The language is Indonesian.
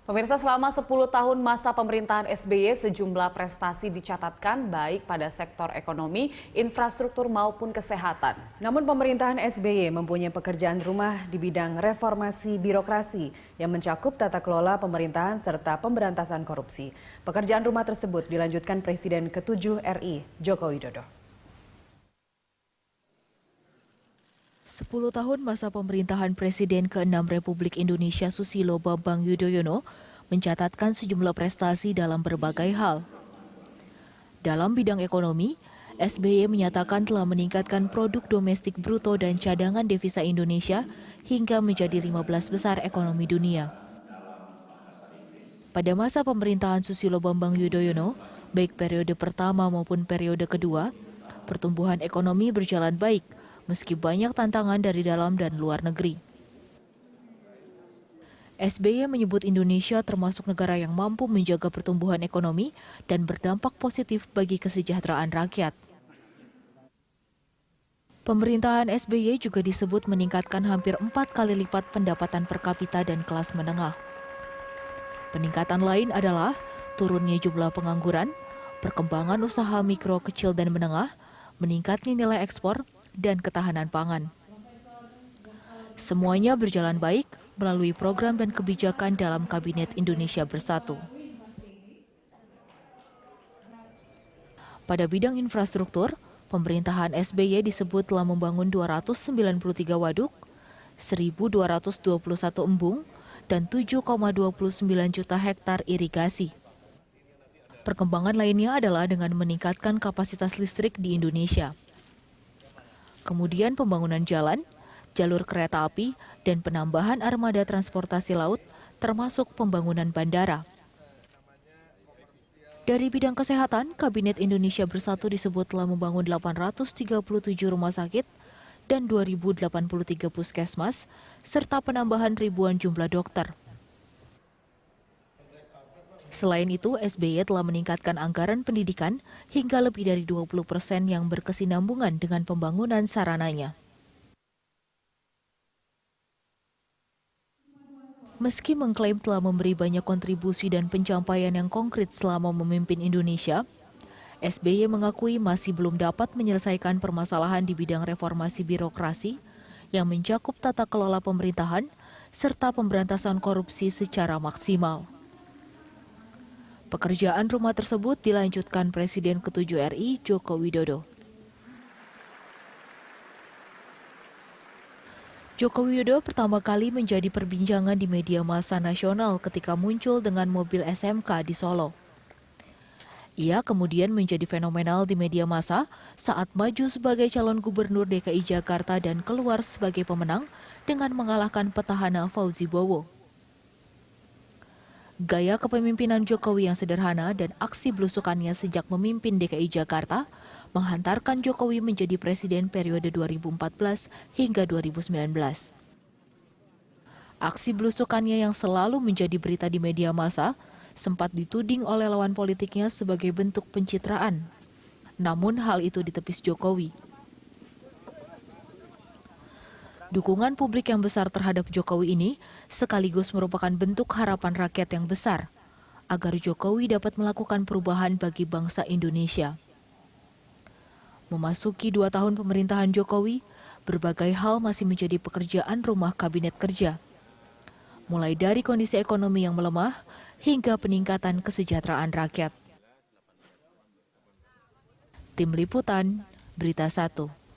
Pemirsa, selama 10 tahun masa pemerintahan SBY, sejumlah prestasi dicatatkan baik pada sektor ekonomi, infrastruktur maupun kesehatan. Namun pemerintahan SBY mempunyai pekerjaan rumah di bidang reformasi birokrasi yang mencakup tata kelola pemerintahan serta pemberantasan korupsi. Pekerjaan rumah tersebut dilanjutkan Presiden ke-7 RI, Joko Widodo. 10 tahun masa pemerintahan Presiden ke-6 Republik Indonesia Susilo Bambang Yudhoyono mencatatkan sejumlah prestasi dalam berbagai hal. Dalam bidang ekonomi, SBY menyatakan telah meningkatkan produk domestik bruto dan cadangan devisa Indonesia hingga menjadi 15 besar ekonomi dunia. Pada masa pemerintahan Susilo Bambang Yudhoyono, baik periode pertama maupun periode kedua, pertumbuhan ekonomi berjalan baik, meski banyak tantangan dari dalam dan luar negeri. SBY menyebut Indonesia termasuk negara yang mampu menjaga pertumbuhan ekonomi dan berdampak positif bagi kesejahteraan rakyat. Pemerintahan SBY juga disebut meningkatkan hampir 4 kali lipat pendapatan per kapita dan kelas menengah. Peningkatan lain adalah turunnya jumlah pengangguran, perkembangan usaha mikro, kecil, dan menengah, meningkatnya nilai ekspor, dan ketahanan pangan. Semuanya berjalan baik melalui program dan kebijakan dalam Kabinet Indonesia Bersatu. Pada bidang infrastruktur, pemerintahan SBY disebut telah membangun 293 waduk, 1.221 embung, dan 7,29 juta hektar irigasi. Perkembangan lainnya adalah dengan meningkatkan kapasitas listrik di Indonesia. Kemudian pembangunan jalan, jalur kereta api, dan penambahan armada transportasi laut, termasuk pembangunan bandara. Dari bidang kesehatan, Kabinet Indonesia Bersatu disebut telah membangun 837 rumah sakit dan 2.083 puskesmas, serta penambahan ribuan jumlah dokter. Selain itu, SBY telah meningkatkan anggaran pendidikan hingga lebih dari 20% yang berkesinambungan dengan pembangunan sarananya. Meski mengklaim telah memberi banyak kontribusi dan pencapaian yang konkret selama memimpin Indonesia, SBY mengakui masih belum dapat menyelesaikan permasalahan di bidang reformasi birokrasi yang mencakup tata kelola pemerintahan serta pemberantasan korupsi secara maksimal. Pekerjaan rumah tersebut dilanjutkan Presiden ke-7 RI, Joko Widodo. Joko Widodo pertama kali menjadi perbincangan di media massa nasional ketika muncul dengan mobil SMK di Solo. Ia kemudian menjadi fenomenal di media massa saat maju sebagai calon gubernur DKI Jakarta dan keluar sebagai pemenang dengan mengalahkan petahana Fauzi Bowo. Gaya kepemimpinan Jokowi yang sederhana dan aksi belusukannya sejak memimpin DKI Jakarta menghantarkan Jokowi menjadi presiden periode 2014 hingga 2019. Aksi belusukannya yang selalu menjadi berita di media massa sempat dituding oleh lawan politiknya sebagai bentuk pencitraan. Namun hal itu ditepis Jokowi. Dukungan publik yang besar terhadap Jokowi ini sekaligus merupakan bentuk harapan rakyat yang besar agar Jokowi dapat melakukan perubahan bagi bangsa Indonesia. Memasuki 2 tahun pemerintahan Jokowi, berbagai hal masih menjadi pekerjaan rumah Kabinet Kerja. Mulai dari kondisi ekonomi yang melemah hingga peningkatan kesejahteraan rakyat. Tim Liputan, Berita 1.